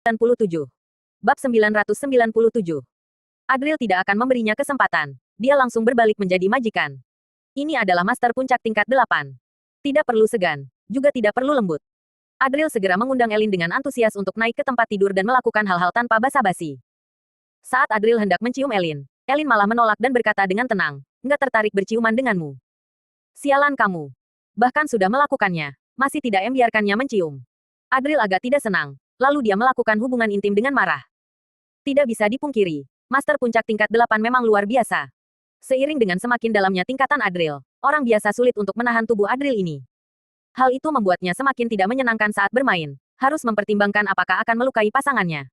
97. Bab 997. Adril tidak akan memberinya kesempatan. Dia langsung berbalik menjadi majikan. Ini adalah master puncak tingkat 8. Tidak perlu segan, juga tidak perlu lembut. Adril segera mengundang Elin dengan antusias untuk naik ke tempat tidur dan melakukan hal-hal tanpa basa-basi. Saat Adril hendak mencium Elin, Elin malah menolak dan berkata dengan tenang, "Nggak tertarik berciuman denganmu." Sialan kamu. Bahkan sudah melakukannya, masih tidak membiarkannya mencium. Adril agak tidak senang. Lalu dia melakukan hubungan intim dengan marah. Tidak bisa dipungkiri, master puncak tingkat 8 memang luar biasa. Seiring dengan semakin dalamnya tingkatan Adril, orang biasa sulit untuk menahan tubuh Adril ini. Hal itu membuatnya semakin tidak menyenangkan saat bermain, harus mempertimbangkan apakah akan melukai pasangannya.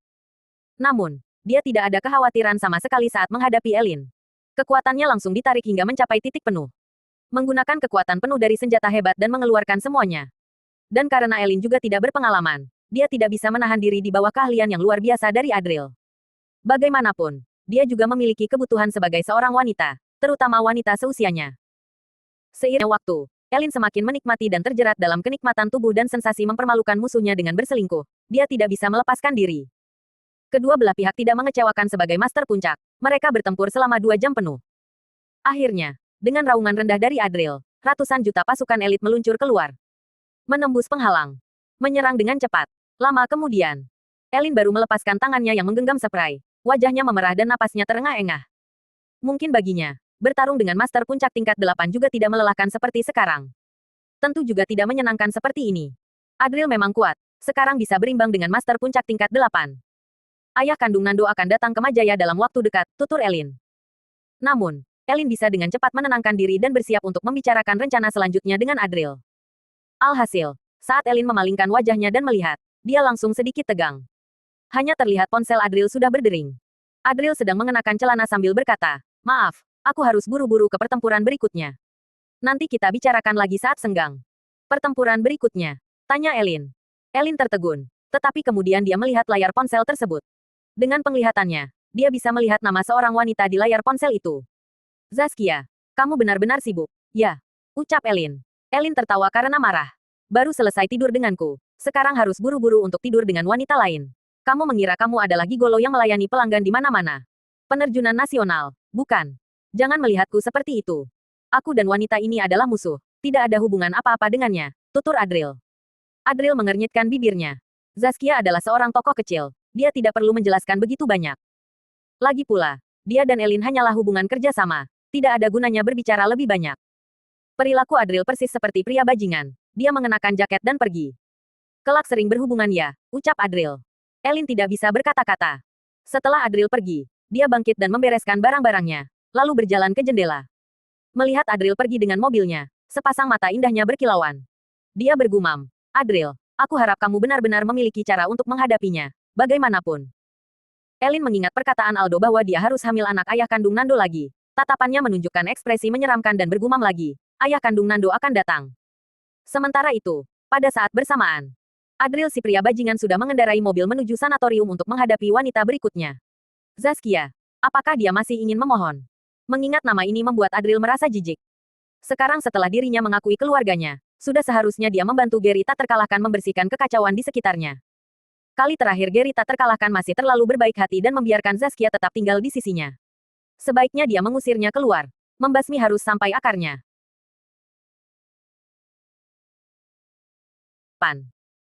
Namun, dia tidak ada kekhawatiran sama sekali saat menghadapi Elin. Kekuatannya langsung ditarik hingga mencapai titik penuh. Menggunakan kekuatan penuh dari senjata hebat dan mengeluarkan semuanya. Dan karena Elin juga tidak berpengalaman, dia tidak bisa menahan diri di bawah keahlian yang luar biasa dari Adril. Bagaimanapun, dia juga memiliki kebutuhan sebagai seorang wanita, terutama wanita seusianya. Seiring waktu, Elin semakin menikmati dan terjerat dalam kenikmatan tubuh dan sensasi mempermalukan musuhnya dengan berselingkuh. Dia tidak bisa melepaskan diri. Kedua belah pihak tidak mengecewakan sebagai master puncak. Mereka bertempur selama 2 jam penuh. Akhirnya, dengan raungan rendah dari Adril, ratusan juta pasukan elit meluncur keluar. Menembus penghalang. Menyerang dengan cepat. Lama kemudian, Elin baru melepaskan tangannya yang menggenggam spray. Wajahnya memerah dan napasnya terengah-engah. Mungkin baginya, bertarung dengan master puncak tingkat 8 juga tidak melelahkan seperti sekarang. Tentu juga tidak menyenangkan seperti ini. Adril memang kuat, sekarang bisa berimbang dengan master puncak tingkat 8. Ayah kandung Nando akan datang ke Majaya dalam waktu dekat, tutur Elin. Namun, Elin bisa dengan cepat menenangkan diri dan bersiap untuk membicarakan rencana selanjutnya dengan Adril. Alhasil, saat Elin memalingkan wajahnya dan melihat, dia langsung sedikit tegang. Hanya terlihat ponsel Adril sudah berdering. Adril sedang mengenakan celana sambil berkata, "Maaf, aku harus buru-buru ke pertempuran berikutnya. Nanti kita bicarakan lagi saat senggang." "Pertempuran berikutnya?" tanya Elin. Elin tertegun, tetapi kemudian dia melihat layar ponsel tersebut. Dengan penglihatannya, dia bisa melihat nama seorang wanita di layar ponsel itu. "Zaskia, kamu benar-benar sibuk." "Ya," ucap Elin. Elin tertawa karena marah. "Baru selesai tidur denganku. Sekarang harus buru-buru untuk tidur dengan wanita lain. Kamu mengira kamu adalah gigolo yang melayani pelanggan di mana-mana. Penerjunan nasional, bukan? Jangan melihatku seperti itu. Aku dan wanita ini adalah musuh. Tidak ada hubungan apa-apa dengannya," tutur Adril. Adril mengernyitkan bibirnya. Zaskia adalah seorang tokoh kecil. Dia tidak perlu menjelaskan begitu banyak. Lagi pula, dia dan Elin hanyalah hubungan kerjasama. Tidak ada gunanya berbicara lebih banyak. Perilaku Adril persis seperti pria bajingan. Dia mengenakan jaket dan pergi. "Kelak sering berhubungan ya," ucap Adril. Elin tidak bisa berkata-kata. Setelah Adril pergi, dia bangkit dan membereskan barang-barangnya, lalu berjalan ke jendela. Melihat Adril pergi dengan mobilnya, sepasang mata indahnya berkilauan. Dia bergumam, "Adril, aku harap kamu benar-benar memiliki cara untuk menghadapinya, bagaimanapun." Elin mengingat perkataan Aldo bahwa dia harus hamil anak ayah kandung Nando lagi. Tatapannya menunjukkan ekspresi menyeramkan dan bergumam lagi, "Ayah kandung Nando akan datang." Sementara itu, pada saat bersamaan, Adril si pria bajingan sudah mengendarai mobil menuju sanatorium untuk menghadapi wanita berikutnya. Zaskia. Apakah dia masih ingin memohon? Mengingat nama ini membuat Adril merasa jijik. Sekarang setelah dirinya mengakui keluarganya, sudah seharusnya dia membantu Gary tak terkalahkan membersihkan kekacauan di sekitarnya. Kali terakhir Gary tak terkalahkan masih terlalu berbaik hati dan membiarkan Zaskia tetap tinggal di sisinya. Sebaiknya dia mengusirnya keluar. Membasmi harus sampai akarnya.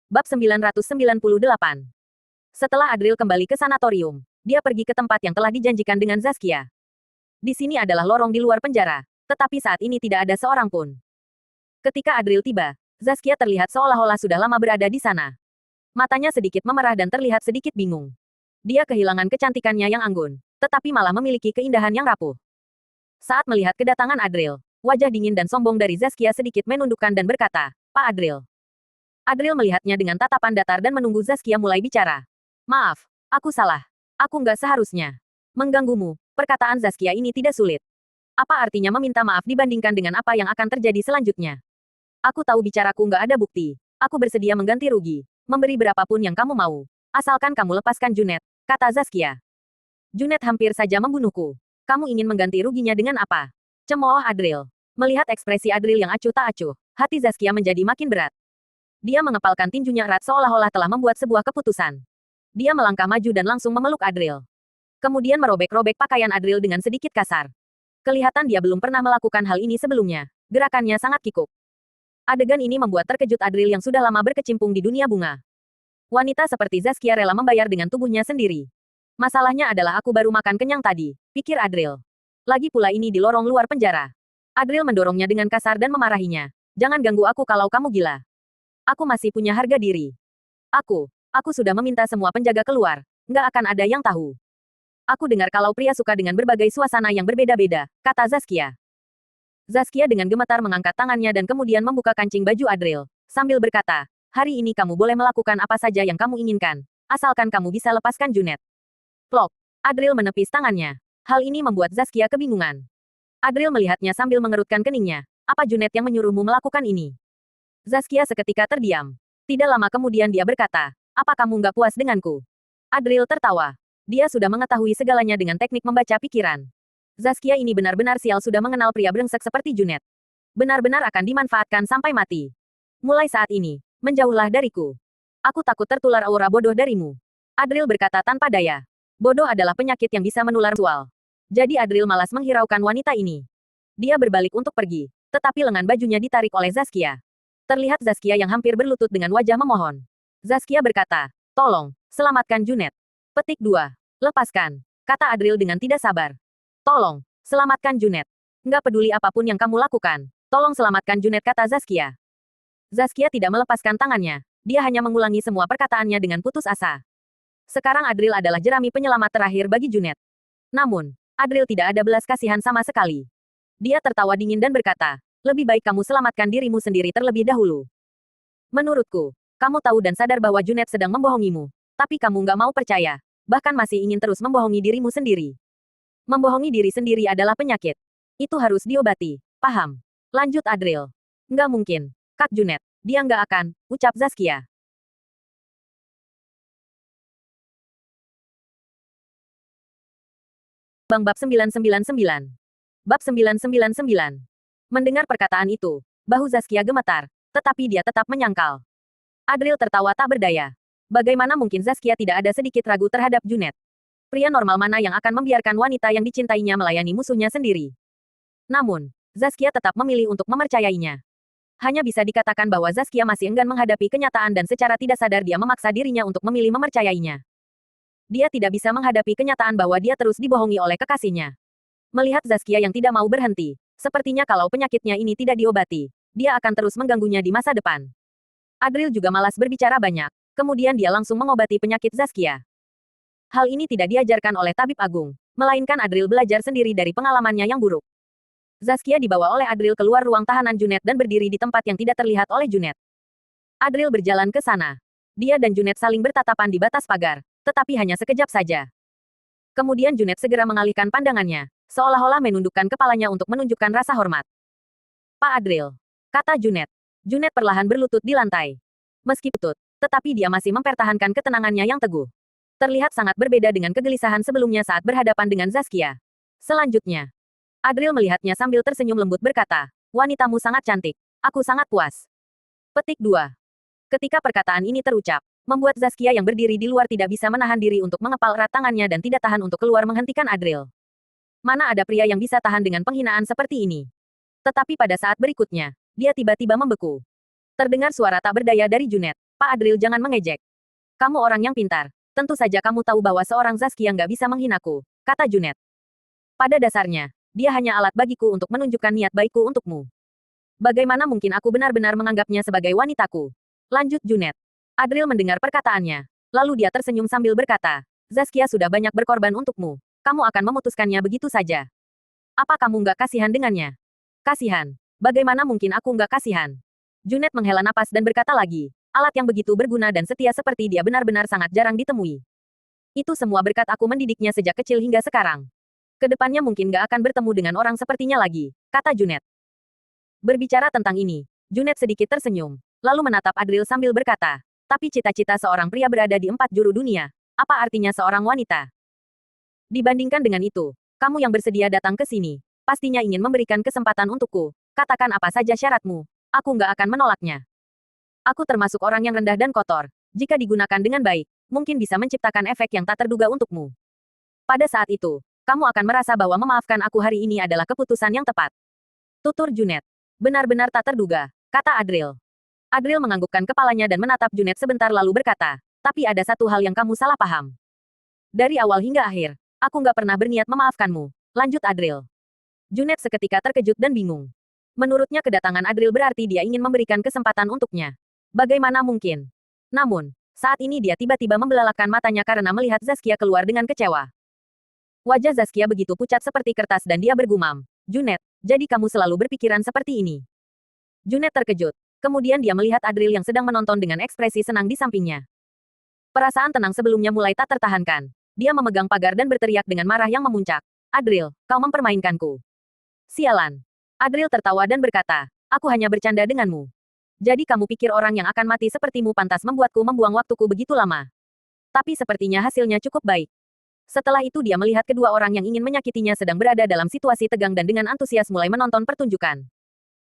Bab 998. Setelah Adril kembali ke sanatorium, dia pergi ke tempat yang telah dijanjikan dengan Zaskia. Di sini adalah lorong di luar penjara, tetapi saat ini tidak ada seorang pun. Ketika Adril tiba, Zaskia terlihat seolah-olah sudah lama berada di sana. Matanya sedikit memerah dan terlihat sedikit bingung. Dia kehilangan kecantikannya yang anggun, tetapi malah memiliki keindahan yang rapuh. Saat melihat kedatangan Adril, wajah dingin dan sombong dari Zaskia sedikit menundukkan dan berkata, "Pak Adril." Adril melihatnya dengan tatapan datar dan menunggu Zaskia mulai bicara. "Maaf, aku salah. Aku nggak seharusnya mengganggumu." Perkataan Zaskia ini tidak sulit. Apa artinya meminta maaf dibandingkan dengan apa yang akan terjadi selanjutnya? "Aku tahu bicaraku nggak ada bukti. Aku bersedia mengganti rugi. Memberi berapapun yang kamu mau. Asalkan kamu lepaskan Junet," kata Zaskia. "Junet hampir saja membunuhku. Kamu ingin mengganti ruginya dengan apa?" cemooh Adril. Melihat ekspresi Adril yang acuh tak acuh, hati Zaskia menjadi makin berat. Dia mengepalkan tinjunya erat seolah-olah telah membuat sebuah keputusan. Dia melangkah maju dan langsung memeluk Adril. Kemudian merobek-robek pakaian Adril dengan sedikit kasar. Kelihatan dia belum pernah melakukan hal ini sebelumnya. Gerakannya sangat kikuk. Adegan ini membuat terkejut Adril yang sudah lama berkecimpung di dunia bunga. Wanita seperti Zaskia rela membayar dengan tubuhnya sendiri. Masalahnya adalah aku baru makan kenyang tadi, pikir Adril. Lagi pula ini di lorong luar penjara. Adril mendorongnya dengan kasar dan memarahinya. Jangan ganggu aku kalau kamu gila. Aku masih punya harga diri. Aku sudah meminta semua penjaga keluar. Nggak akan ada yang tahu. Aku dengar kalau pria suka dengan berbagai suasana yang berbeda-beda, kata Zaskia. Zaskia dengan gemetar mengangkat tangannya dan kemudian membuka kancing baju Adril, sambil berkata, hari ini kamu boleh melakukan apa saja yang kamu inginkan, asalkan kamu bisa lepaskan Junet. Plok. Adril menepis tangannya. Hal ini membuat Zaskia kebingungan. Adril melihatnya sambil mengerutkan keningnya. Apa Junet yang menyuruhmu melakukan ini? Zaskia seketika terdiam. Tidak lama kemudian dia berkata, apa kamu nggak puas denganku? Adril tertawa. Dia sudah mengetahui segalanya dengan teknik membaca pikiran. Zaskia ini benar-benar sial sudah mengenal pria brengsek seperti Junet. Benar-benar akan dimanfaatkan sampai mati. Mulai saat ini, menjauhlah dariku. Aku takut tertular aura bodoh darimu. Adril berkata tanpa daya. Bodoh adalah penyakit yang bisa menular visual. Jadi Adril malas menghiraukan wanita ini. Dia berbalik untuk pergi, tetapi lengan bajunya ditarik oleh Zaskia. Terlihat Zaskia yang hampir berlutut dengan wajah memohon. Zaskia berkata, tolong, selamatkan Junet. Petik 2. Lepaskan, kata Adril dengan tidak sabar. Tolong, selamatkan Junet. Nggak peduli apapun yang kamu lakukan. Tolong selamatkan Junet, kata Zaskia. Zaskia tidak melepaskan tangannya. Dia hanya mengulangi semua perkataannya dengan putus asa. Sekarang Adril adalah jerami penyelamat terakhir bagi Junet. Namun, Adril tidak ada belas kasihan sama sekali. Dia tertawa dingin dan berkata, lebih baik kamu selamatkan dirimu sendiri terlebih dahulu. Menurutku, kamu tahu dan sadar bahwa Junet sedang membohongimu. Tapi kamu nggak mau percaya. Bahkan masih ingin terus membohongi dirimu sendiri. Membohongi diri sendiri adalah penyakit. Itu harus diobati. Paham? Lanjut Adril. Nggak mungkin. Kak Junet. Dia nggak akan, ucap Zaskia. Bab 999. Bab 999. Mendengar perkataan itu, bahu Zaskia gemetar, tetapi dia tetap menyangkal. Adril tertawa tak berdaya. Bagaimana mungkin Zaskia tidak ada sedikit ragu terhadap Junet? Pria normal mana yang akan membiarkan wanita yang dicintainya melayani musuhnya sendiri? Namun, Zaskia tetap memilih untuk mempercayainya. Hanya bisa dikatakan bahwa Zaskia masih enggan menghadapi kenyataan dan secara tidak sadar dia memaksa dirinya untuk memilih mempercayainya. Dia tidak bisa menghadapi kenyataan bahwa dia terus dibohongi oleh kekasihnya. Melihat Zaskia yang tidak mau berhenti, sepertinya kalau penyakitnya ini tidak diobati, dia akan terus mengganggunya di masa depan. Adril juga malas berbicara banyak, kemudian dia langsung mengobati penyakit Zaskia. Hal ini tidak diajarkan oleh tabib agung, melainkan Adril belajar sendiri dari pengalamannya yang buruk. Zaskia dibawa oleh Adril keluar ruang tahanan Junet dan berdiri di tempat yang tidak terlihat oleh Junet. Adril berjalan ke sana. Dia dan Junet saling bertatapan di batas pagar, tetapi hanya sekejap saja. Kemudian Junet segera mengalihkan pandangannya, seolah-olah menundukkan kepalanya untuk menunjukkan rasa hormat. Pak Adril, kata Junet. Junet perlahan berlutut di lantai. Meski putut, tetapi dia masih mempertahankan ketenangannya yang teguh. Terlihat sangat berbeda dengan kegelisahan sebelumnya saat berhadapan dengan Zaskia. Selanjutnya, Adril melihatnya sambil tersenyum lembut berkata, wanitamu sangat cantik. Aku sangat puas. Petik 2. Ketika perkataan ini terucap, membuat Zaskia yang berdiri di luar tidak bisa menahan diri untuk mengepal erat tangannya dan tidak tahan untuk keluar menghentikan Adril. Mana ada pria yang bisa tahan dengan penghinaan seperti ini? Tetapi pada saat berikutnya, dia tiba-tiba membeku. Terdengar suara tak berdaya dari Junet. Pak Adril, jangan mengejek. Kamu orang yang pintar. Tentu saja kamu tahu bahwa seorang Zaskia nggak bisa menghinaku, kata Junet. Pada dasarnya, dia hanya alat bagiku untuk menunjukkan niat baikku untukmu. Bagaimana mungkin aku benar-benar menganggapnya sebagai wanitaku? Lanjut Junet. Adril mendengar perkataannya. Lalu dia tersenyum sambil berkata, Zaskia sudah banyak berkorban untukmu. Kamu akan memutuskannya begitu saja. Apa kamu nggak kasihan dengannya? Kasihan? Bagaimana mungkin aku nggak kasihan? Junet menghela napas dan berkata lagi, alat yang begitu berguna dan setia seperti dia benar-benar sangat jarang ditemui. Itu semua berkat aku mendidiknya sejak kecil hingga sekarang. Kedepannya mungkin gak akan bertemu dengan orang sepertinya lagi, kata Junet. Berbicara tentang ini, Junet sedikit tersenyum, lalu menatap Adril sambil berkata, tapi cita-cita seorang pria berada di 4 juru dunia, apa artinya seorang wanita? Dibandingkan dengan itu, kamu yang bersedia datang ke sini, pastinya ingin memberikan kesempatan untukku, katakan apa saja syaratmu, aku gak akan menolaknya. Aku termasuk orang yang rendah dan kotor. Jika digunakan dengan baik, mungkin bisa menciptakan efek yang tak terduga untukmu. Pada saat itu, kamu akan merasa bahwa memaafkan aku hari ini adalah keputusan yang tepat. Tutur Junet. Benar-benar tak terduga, kata Adril. Adril menganggukkan kepalanya dan menatap Junet sebentar lalu berkata, tapi ada satu hal yang kamu salah paham. Dari awal hingga akhir, aku nggak pernah berniat memaafkanmu, lanjut Adril. Junet seketika terkejut dan bingung. Menurutnya kedatangan Adril berarti dia ingin memberikan kesempatan untuknya. Bagaimana mungkin? Namun, saat ini dia tiba-tiba membelalakan matanya karena melihat Zaskia keluar dengan kecewa. Wajah Zaskia begitu pucat seperti kertas dan dia bergumam, Junet, jadi kamu selalu berpikiran seperti ini. Junet terkejut. Kemudian dia melihat Adril yang sedang menonton dengan ekspresi senang di sampingnya. Perasaan tenang sebelumnya mulai tak tertahankan. Dia memegang pagar dan berteriak dengan marah yang memuncak. Adril, kau mempermainkanku. Sialan. Adril tertawa dan berkata, aku hanya bercanda denganmu. Jadi kamu pikir orang yang akan mati sepertimu pantas membuatku membuang waktuku begitu lama. Tapi sepertinya hasilnya cukup baik. Setelah itu dia melihat kedua orang yang ingin menyakitinya sedang berada dalam situasi tegang dan dengan antusias mulai menonton pertunjukan.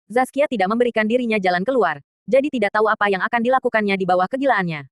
Zaskia tidak memberikan dirinya jalan keluar, jadi tidak tahu apa yang akan dilakukannya di bawah kegilaannya.